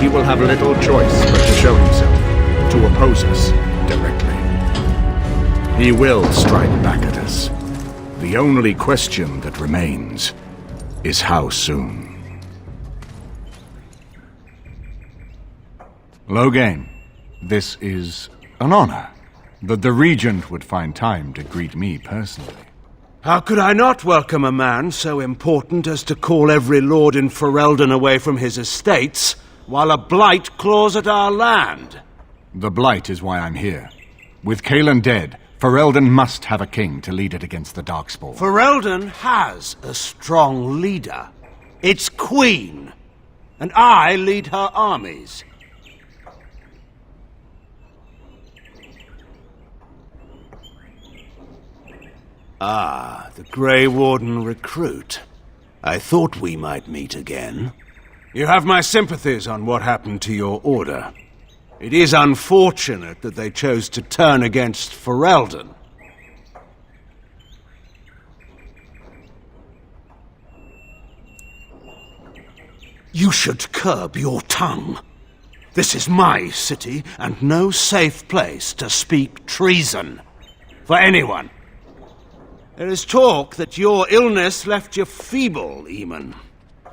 he will have little choice but to show himself, to oppose us directly. He will strike back at us. The only question that remains is how soon. Loghain, this is an honor, that the Regent would find time to greet me personally. How could I not welcome a man so important as to call every lord in Ferelden away from his estates, while a blight claws at our land? The blight is why I'm here. With Cailan dead, Ferelden must have a king to lead it against the Darkspawn. Ferelden has a strong leader. Its queen. And I lead her armies. Ah, the Grey Warden recruit. I thought we might meet again. You have my sympathies on what happened to your order. It is unfortunate that they chose to turn against Ferelden. You should curb your tongue. This is my city, and no safe place to speak treason. For anyone. There is talk that your illness left you feeble, Eamon.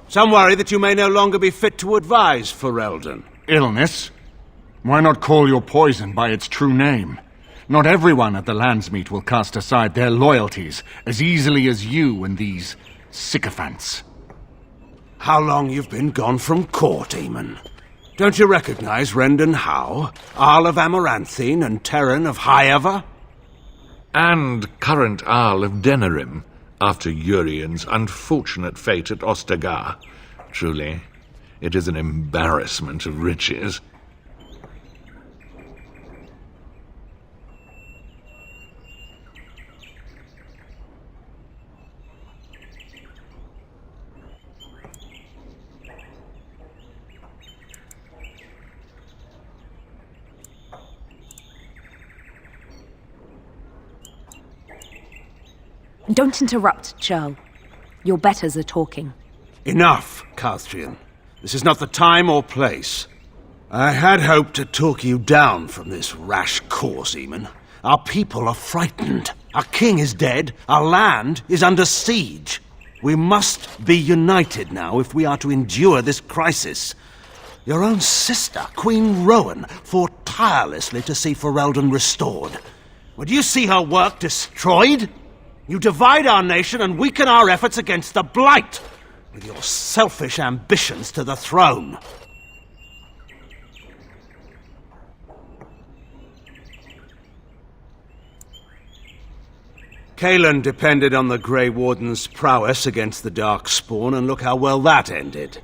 Some worry that you may no longer be fit to advise Ferelden. Illness? Why not call your poison by its true name? Not everyone at the Landsmeet will cast aside their loyalties as easily as you and these sycophants. How long you've been gone from court, Eamon? Don't you recognize Rendon Howe, Arl of Amaranthine and Terran of Highever? And current Arl of Denerim, after Urien's unfortunate fate at Ostagar. Truly, it is an embarrassment of riches. Don't interrupt, Churl. Your betters are talking. Enough, Calthrian. This is not the time or place. I had hoped to talk you down from this rash course, Eamon. Our people are frightened. Our king is dead. Our land is under siege. We must be united now if we are to endure this crisis. Your own sister, Queen Rowan, fought tirelessly to see Ferelden restored. Would you see her work destroyed? You divide our nation and weaken our efforts against the Blight, with your selfish ambitions to the throne. Cailan depended on the Grey Warden's prowess against the Darkspawn, and look how well that ended.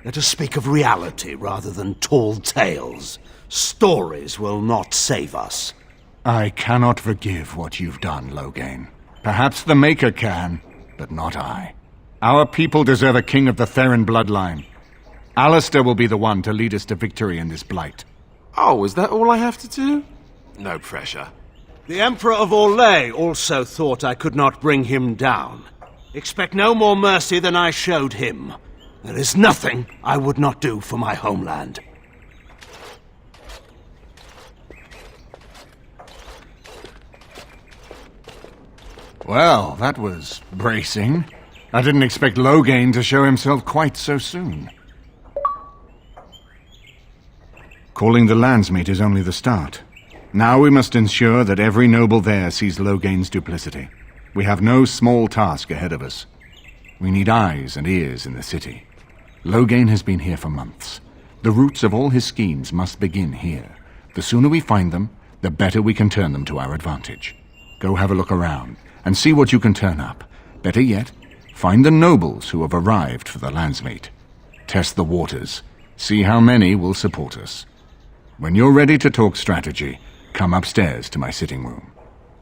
Let us speak of reality rather than tall tales. Stories will not save us. I cannot forgive what you've done, Loghain. Perhaps the Maker can, but not I. Our people deserve a king of the Theron bloodline. Alistair will be the one to lead us to victory in this blight. Oh, is that all I have to do? No pressure. The Emperor of Orlais also thought I could not bring him down. Expect no more mercy than I showed him. There is nothing I would not do for my homeland. Well, that was bracing. I didn't expect Loghain to show himself quite so soon. Calling the Landsmeet is only the start. Now we must ensure that every noble there sees Loghain's duplicity. We have no small task ahead of us. We need eyes and ears in the city. Loghain has been here for months. The roots of all his schemes must begin here. The sooner we find them, the better we can turn them to our advantage. Go have a look around and see what you can turn up. Better yet, find the nobles who have arrived for the Landsmeet. Test the waters. See how many will support us. When you're ready to talk strategy, come upstairs to my sitting room.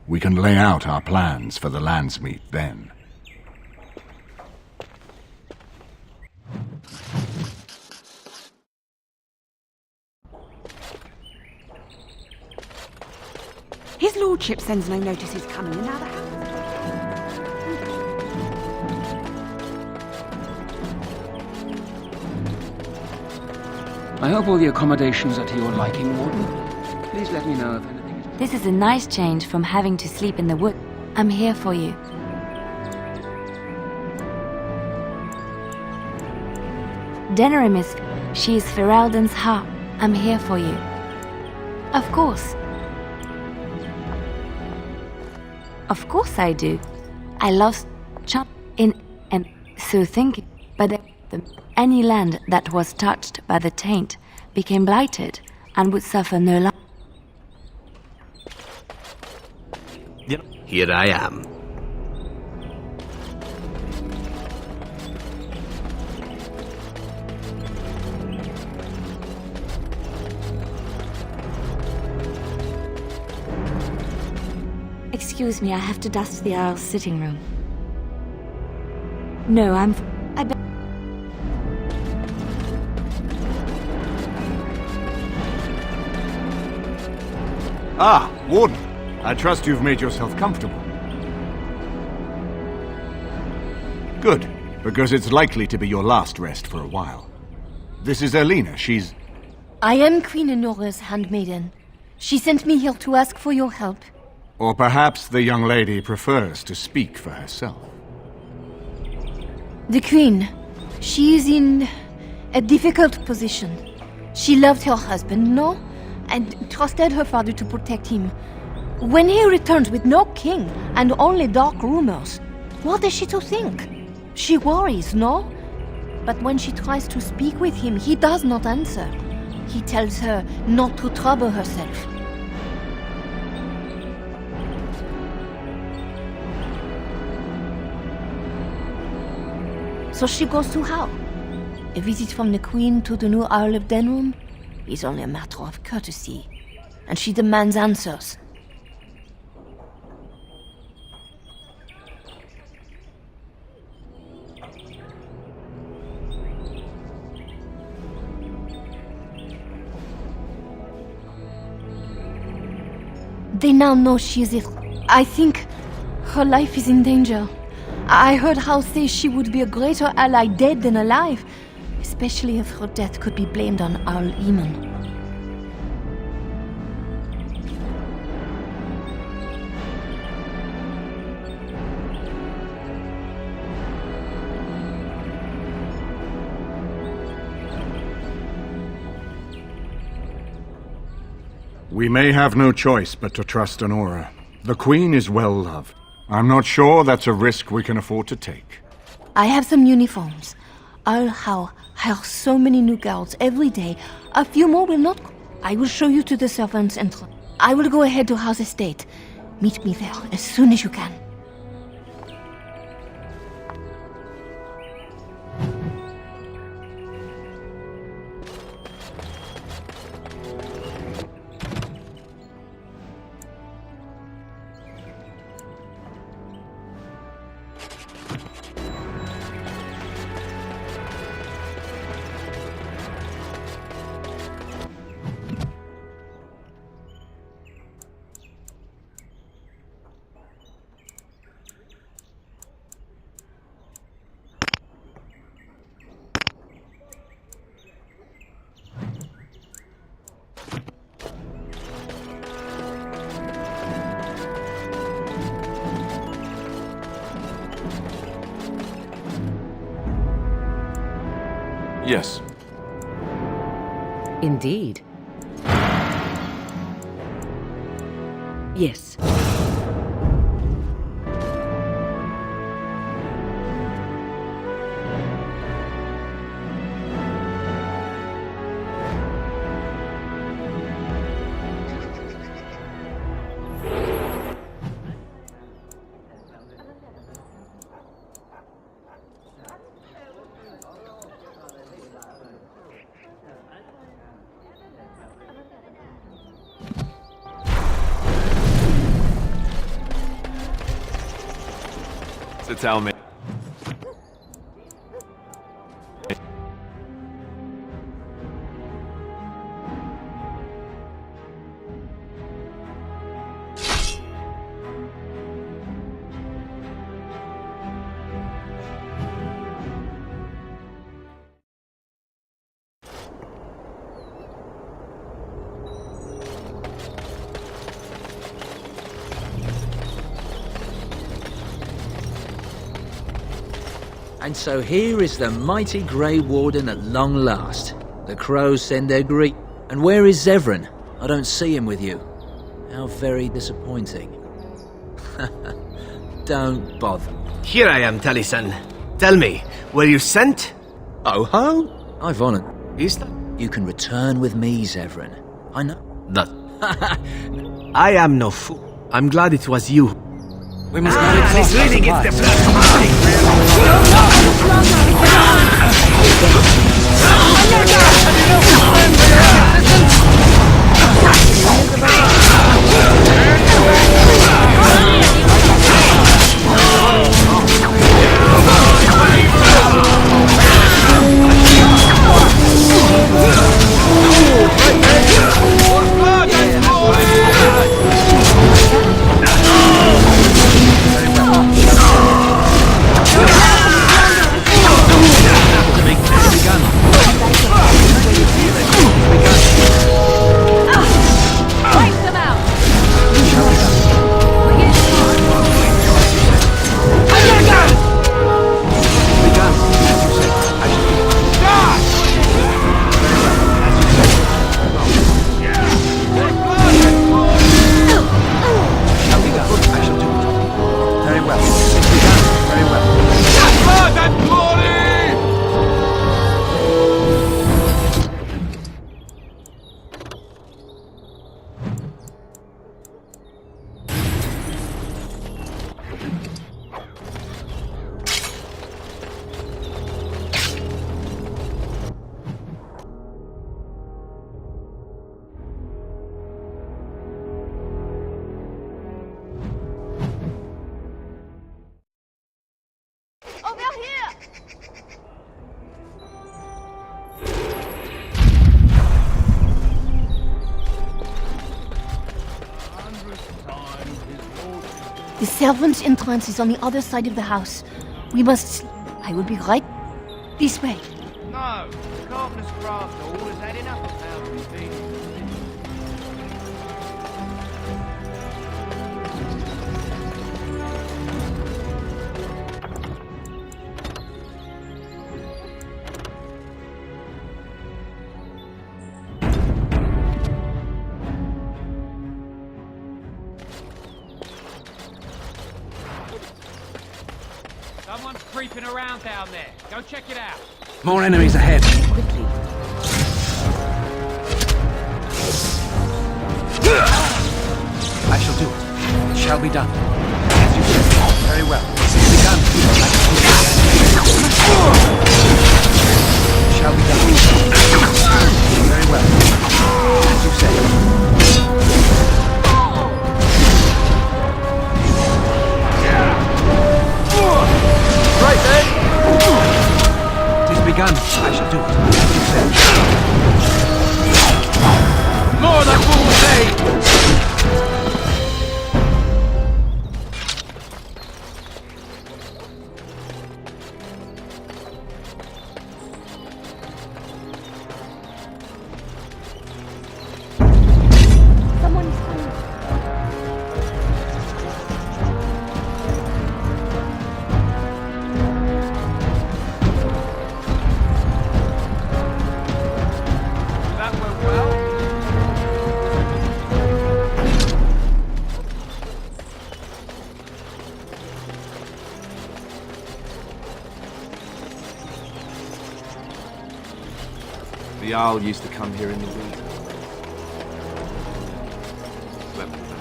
We can lay out our plans for the Landsmeet then. His lordship sends no notice he's coming, and now the house... I hope all the accommodations are to your liking, Warden. Please let me know if anything is... This is a nice change from having to sleep in the wood. I'm here for you. She is Ferelden's harp. I'm here for you. Of course. Of course I do. I lost Chump in and so thinking, but any land that was touched by the taint became blighted and would suffer no loss. Here I am. Excuse me, I have to dust the Isle's sitting room. No, Ah, Warden. I trust you've made yourself comfortable. Good, because it's likely to be your last rest for a while. This is Erlina. She's... I am Queen Enora's handmaiden. She sent me here to ask for your help. Or perhaps the young lady prefers to speak for herself. The Queen. She is in a difficult position. She loved her husband, no? And trusted her father to protect him. When he returns with no king and only dark rumors, what is she to think? She worries, no? But when she tries to speak with him, he does not answer. He tells her not to trouble herself. So she goes to how? A visit from the Queen to the new Isle of Denrum is only a matter of courtesy, and she demands answers. They now know she is ill. I think her life is in danger. I heard Howe say she would be a greater ally dead than alive, especially if her death could be blamed on Arl Eamon. We may have no choice but to trust Enora. The Queen is well loved. I'm not sure that's a risk we can afford to take. I have some uniforms. Earl Howe hires so many new guards every day. A few more will not. I will show you to the servants' entrance. I will go ahead to House Estate. Meet me there as soon as you can. Yes. Indeed. Yes. So tell me. And so here is the mighty Grey Warden at long last. The crows send their greet. And where is Zevran? I don't see him with you. How very disappointing. Don't bother. Here I am, Taliesin. Tell me, were you sent? Oh ho! I volunteer. Is that? You can return with me, Zevran. I know. That. I am no fool. I'm glad it was you. We must not exhaust our Really gets the supplies. The servant's entrance is on the other side of the house. We must... I will be right this way. No, the carpenter's craft hall has had enough of powdery things. Someone's creeping around down there. Go check it out. More enemies ahead. Quickly. I shall do it. It shall be done. As you said. Very well. Begun. It shall be done. Very well. As you said. Right then. It is begun. I shall do it. As you said. More than fools say! Someone is coming. That went well. The Jarl used to come here in the winter. Slept with them.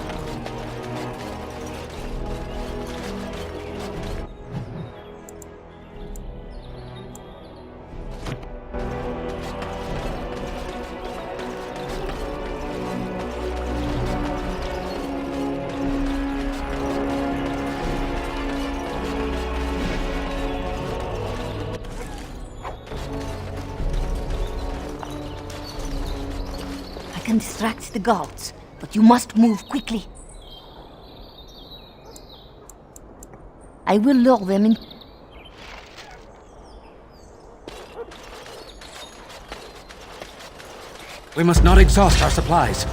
I can distract the guards, but you must move quickly. I will lure them in. We must not exhaust our supplies.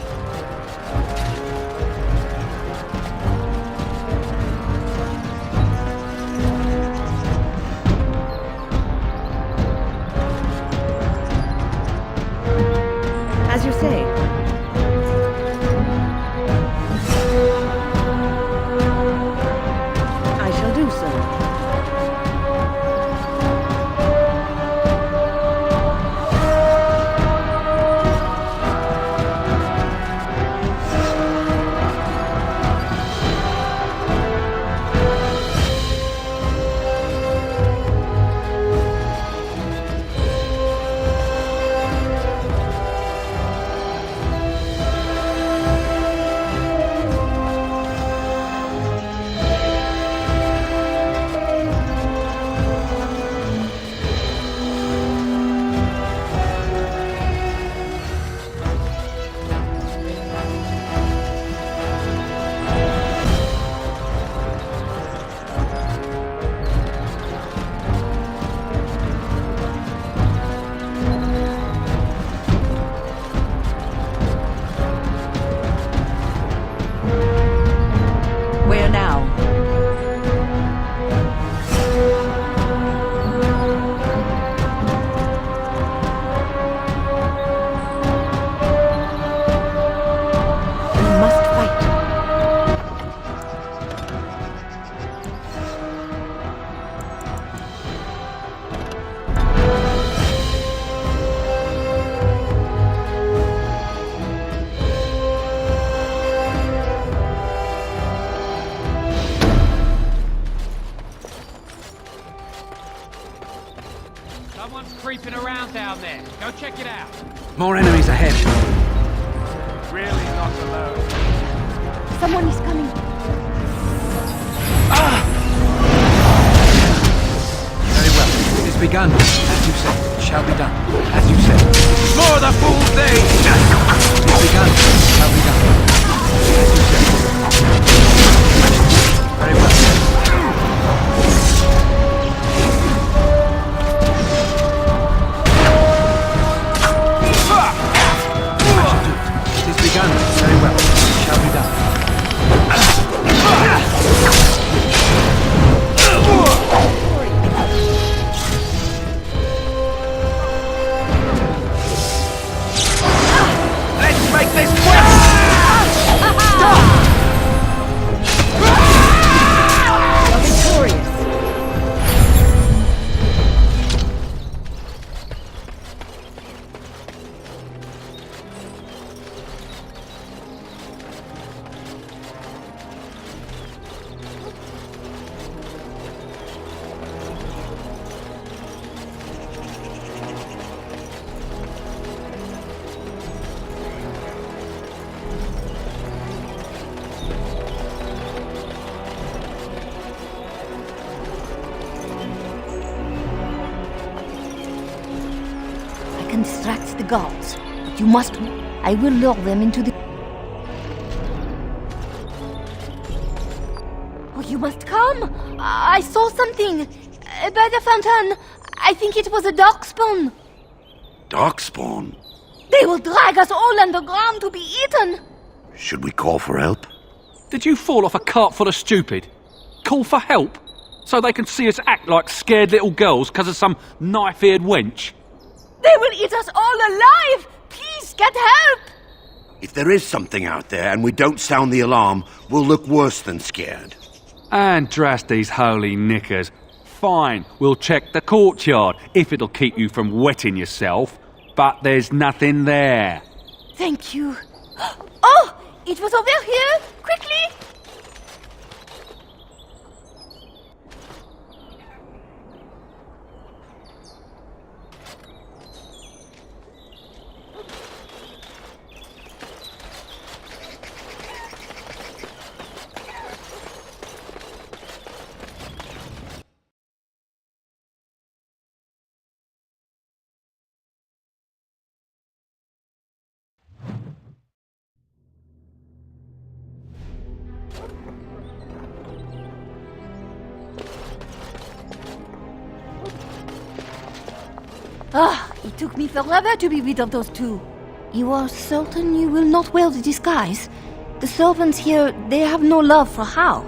More enemies ahead. Really not alone. Someone is coming. Very well. It has begun. As you said, it shall be done. As you said. More the fool's day! It has begun. It shall be done. As you said. Very well. It has begun. Very well. It shall be done. Let's make this quick! You're victorious. I can distract the guards, but you must... I will lure them into the... Oh, you must come! I saw something! By the fountain! I think it was a darkspawn! Darkspawn? They will drag us all underground to be eaten! Should we call for help? Did you fall off a cart full of stupid? Call for help? So they can see us act like scared little girls because of some knife-eared wench? They will eat us all alive! Please, get help! If there is something out there and we don't sound the alarm, we'll look worse than scared. And drast these holy knickers. Fine, we'll check the courtyard, if it'll keep you from wetting yourself. But there's nothing there. Thank you. Oh! It was over here! Quickly! Ah, it took me forever to be rid of those two. You are certain you will not wear the disguise? The servants here, they have no love for Hal,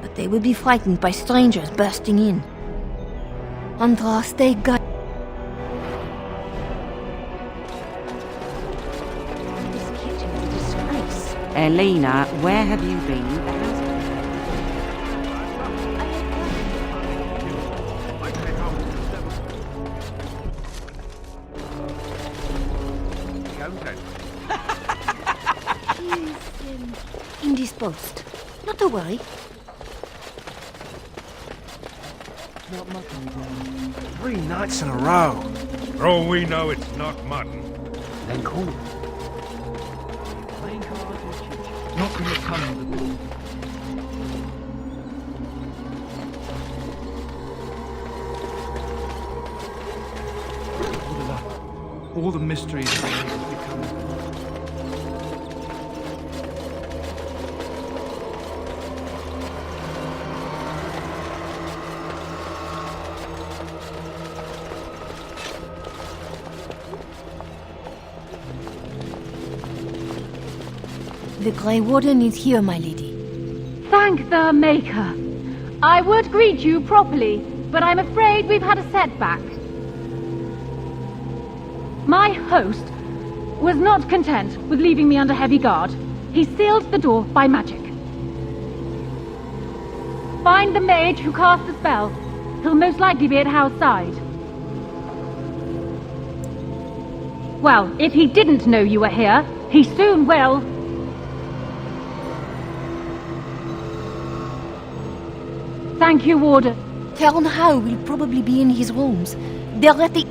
but they will be frightened by strangers bursting in. Andra, stay guard. This kitchen is a disgrace. Elena, where have you been? Indisposed. Not to worry. 3 nights in a row. For all we know, it's not mutton. Then cool. Not gonna come. All the mysteries have become. The Grey Warden is here, my lady. Thank the Maker. I would greet you properly, but I'm afraid we've had a setback. My host was not content with leaving me under heavy guard. He sealed the door by magic. Find the mage who cast the spell. He'll most likely be at Hal's side. Well, if he didn't know you were here, he soon will. Thank you, Warden. Count Hal will probably be in his rooms. They're at the...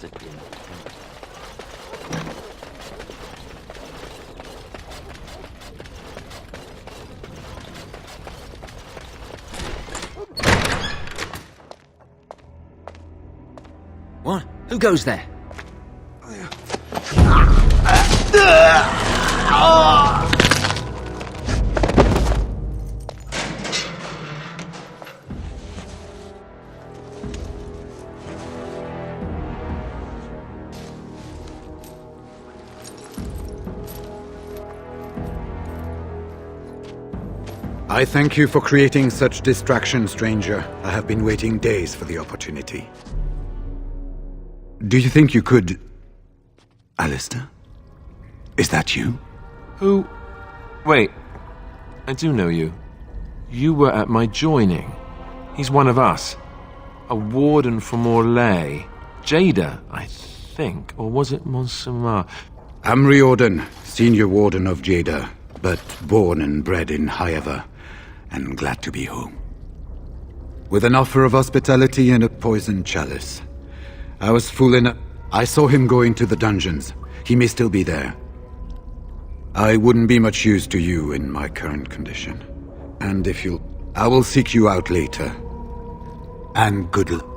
discipline. What? Who goes there? I thank you for creating such distraction, stranger. I have been waiting days for the opportunity. Do you think you could... Alistair? Is that you? Who? Wait. I do know you. You were at my joining. He's one of us. A warden from Orlais. Jada, I think. Or was it Montsemar? I'm Riordan, senior warden of Jada, but born and bred in Highever, and glad to be home. With an offer of hospitality and a poisoned chalice. I was fool enough. I saw him go into the dungeons. He may still be there. I wouldn't be much use to you in my current condition. And if you'll... I will seek you out later. And good luck.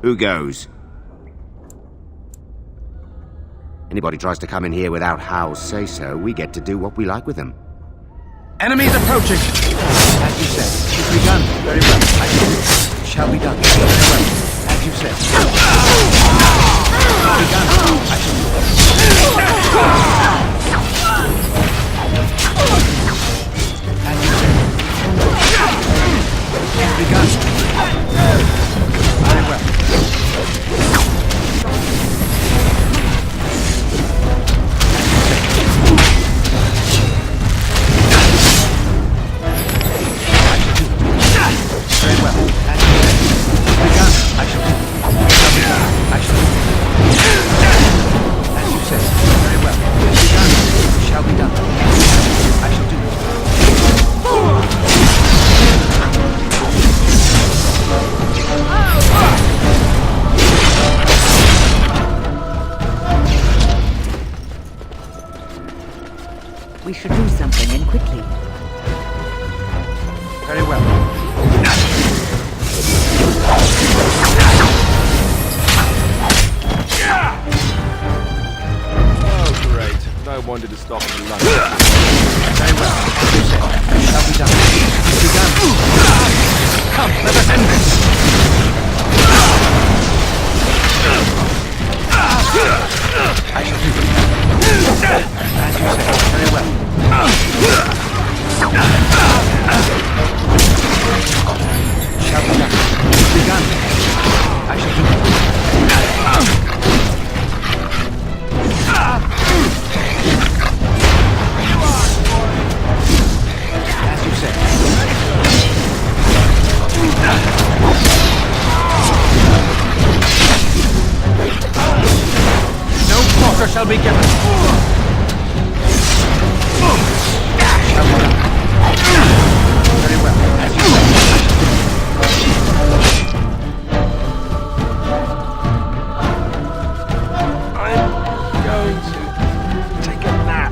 Who goes? Anybody tries to come in here without Hal's say-so, we get to do what we like with them. Enemies approaching! As you said, it's begun. Very well. I shall do it. Shall be done. Very well. As you said. It's begun. I shall do it. As you said. It's begun. Very well. We should do something, and quickly. Very well. Oh, great. No wonder to stop for lunch. Very well. As you said, it shall be done. It's begun. Come, let us end this. I shall do it. As you said, very well. Shall be done. It's begun. I shall do it. As you said. No quarter shall be given. Very well, as you say. I'm going to take a nap.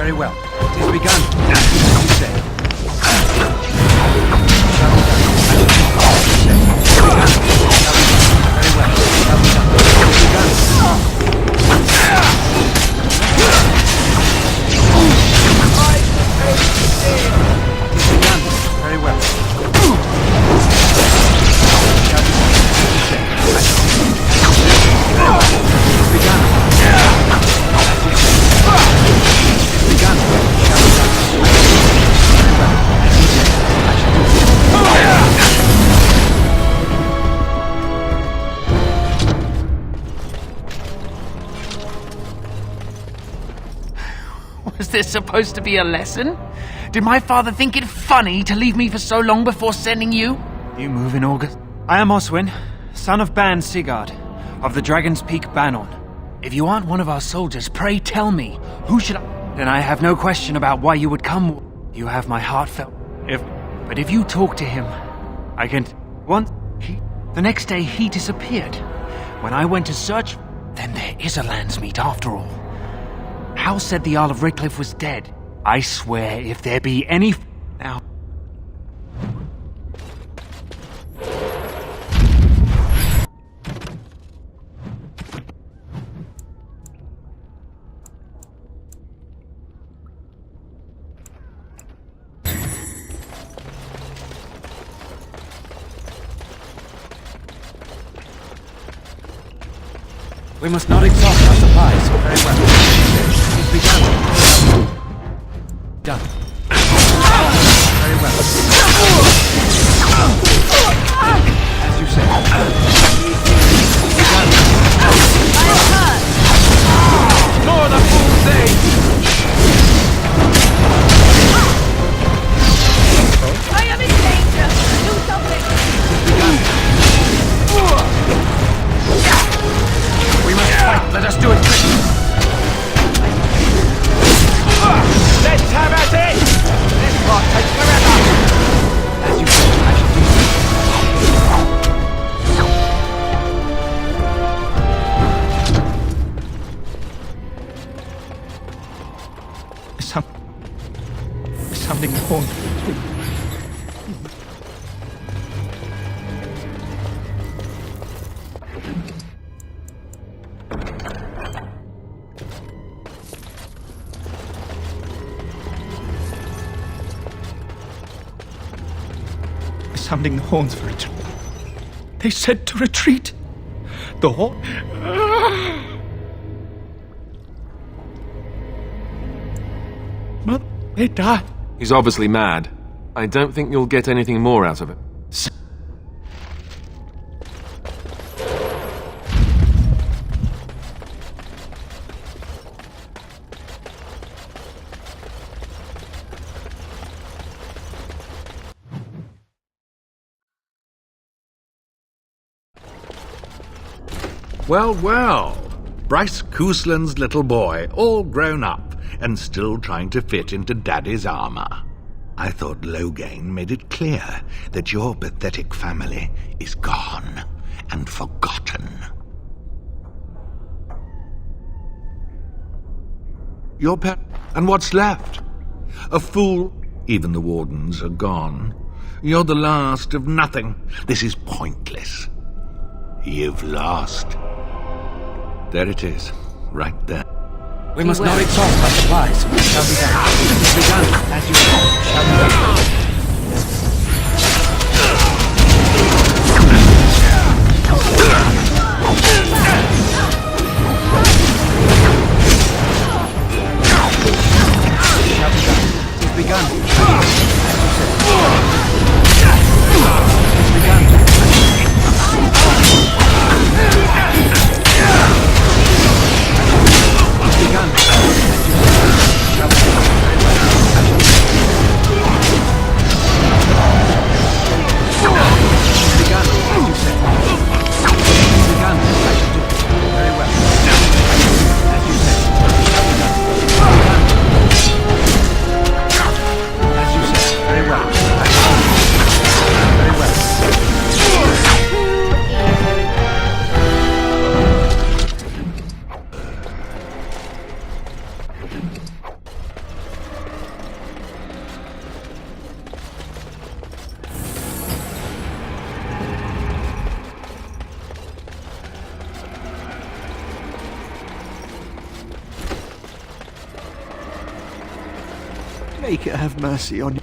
Very well. It is begun. As you said. Very well. Very well. Was this supposed to be a lesson? Did my father think it funny to leave me for so long before sending you? You move in August. I am Oswin, son of Ban Sigurd, of the Dragon's Peak Banon. If you aren't one of our soldiers, pray tell me. Who should I... Then I have no question about why you would come. You have my heartfelt... But if you talk to him, I can... The next day he disappeared. When I went to search... Then there is a Landsmeet after all. Hal said the Jarl of Redcliffe was dead. I swear, if there be any... Now... We must not exhaust our supplies. Very well. It's begun. Done. Very well. As you say. Begun. For the fool's sake! I am in danger! Do something! Begun. We must fight. Let us do it quickly. Let's have at it! This part takes forever! As you said, I shall do something wrong. Sounding the horns for it. They said to retreat. The horn. Mother, they died. He's obviously mad. I don't think you'll get anything more out of it. Well, well. Bryce Cousland's little boy, all grown up and still trying to fit into Daddy's armor. I thought Loghain made it clear that your pathetic family is gone and forgotten. Your pet, and what's left? A fool. Even the wardens are gone. You're the last of nothing. This is pointless. You've lost. There it is, right there. We must not exhaust our supplies. Shall be done. It's begun, as you said. Shall be It's begun. It's begun. Begun. Maker have mercy on you.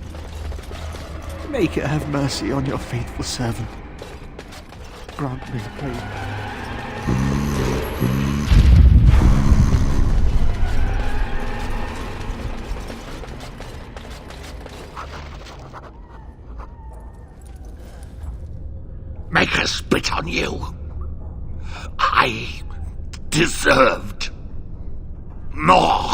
Maker have mercy on your faithful servant. Grant me faith. Make us spit on you. I deserved more.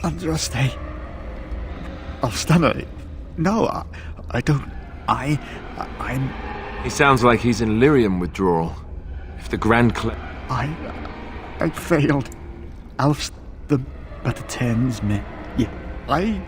Andraste. I'll stammer it. No, I don't. I'm... He sounds like he's in lyrium withdrawal. If the Grand I failed. Alf's the better turns me. Yeah, I...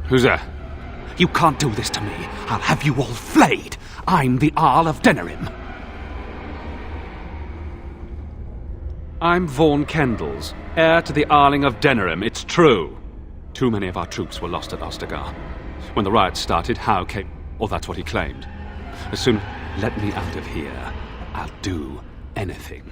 Who's there? You can't do this to me. I'll have you all flayed. I'm the Arl of Denerim. I'm Vaughan Kendalls, heir to the Arling of Denerim. It's true. Too many of our troops were lost at Ostagar. When the riots started, Howe came... Or that's what he claimed. As soon as let me out of here, I'll do anything.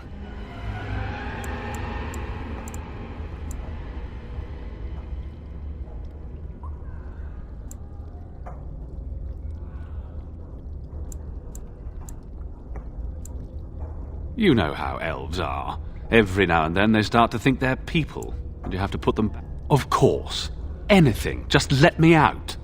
You know how elves are. Every now and then they start to think they're people, and you have to put them back. Of course. Anything. Just let me out.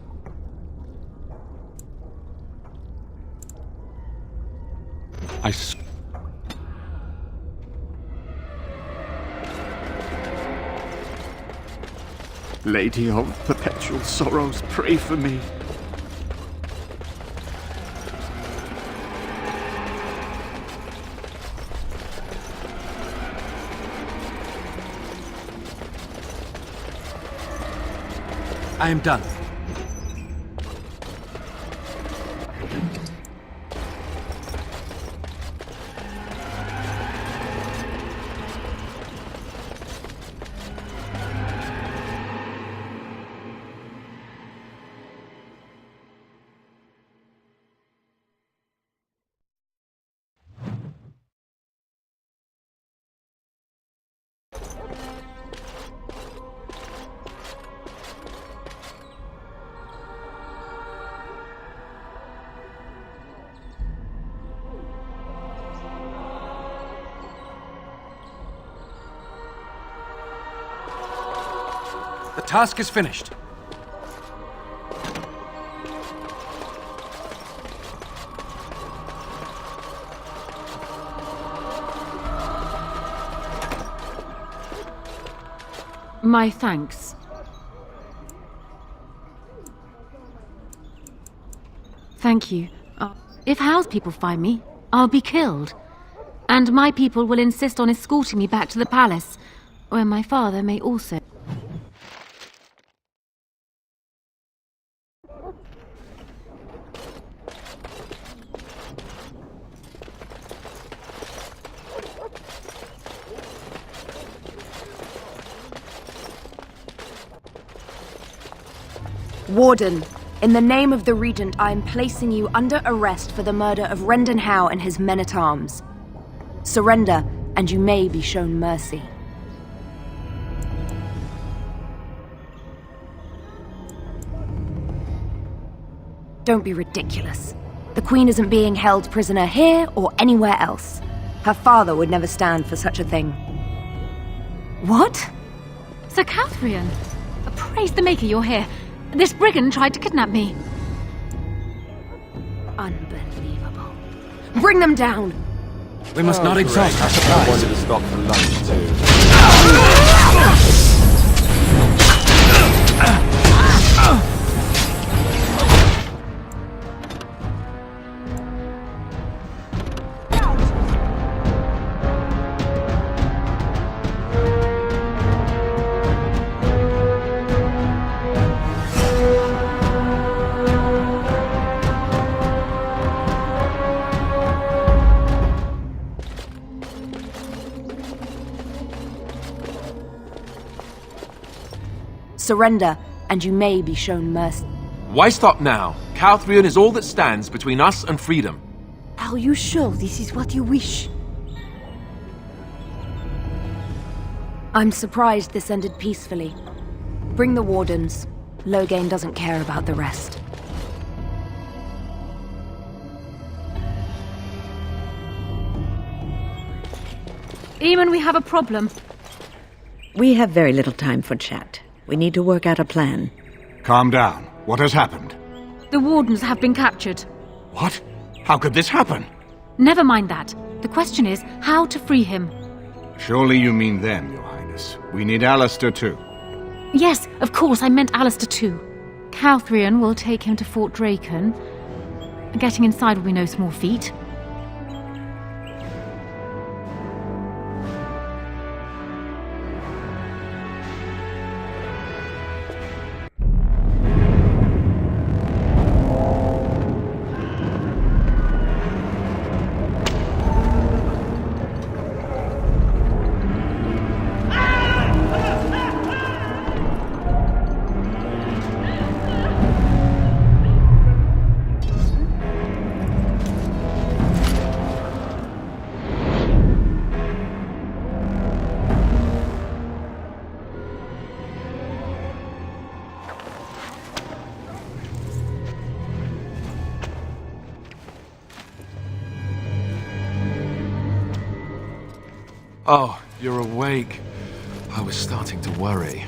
Lady of Perpetual Sorrows, pray for me. I am done. The task is finished. My thanks. Thank you. If Howe's people find me, I'll be killed. And my people will insist on escorting me back to the palace, where my father may also... Warden, In the name of the Regent, I am placing you under arrest for the murder of Rendon Howe and his men-at-arms. Surrender, and you may be shown mercy. Don't be ridiculous. The Queen isn't being held prisoner here or anywhere else. Her father would never stand for such a thing. What? Sir Catherine! Praise the Maker you're here. This brigand tried to kidnap me. Unbelievable. Bring them down! We must not exhaust our supplies. I wanted to stop for lunch too. Surrender, and you may be shown mercy. Why stop now? Calthrion is all that stands between us and freedom. Are you sure this is what you wish? I'm surprised this ended peacefully. Bring the wardens. Loghain doesn't care about the rest. Eamon, we have a problem. We have very little time for chat. We need to work out a plan. Calm down. What has happened? The wardens have been captured. What? How could this happen? Never mind that. The question is how to free him. Surely you mean them, Your Highness. We need Alistair too. Yes, of course, I meant Alistair too. Calthrion will take him to Fort Dracon. Getting inside will be no small feat. Oh, you're awake. I was starting to worry.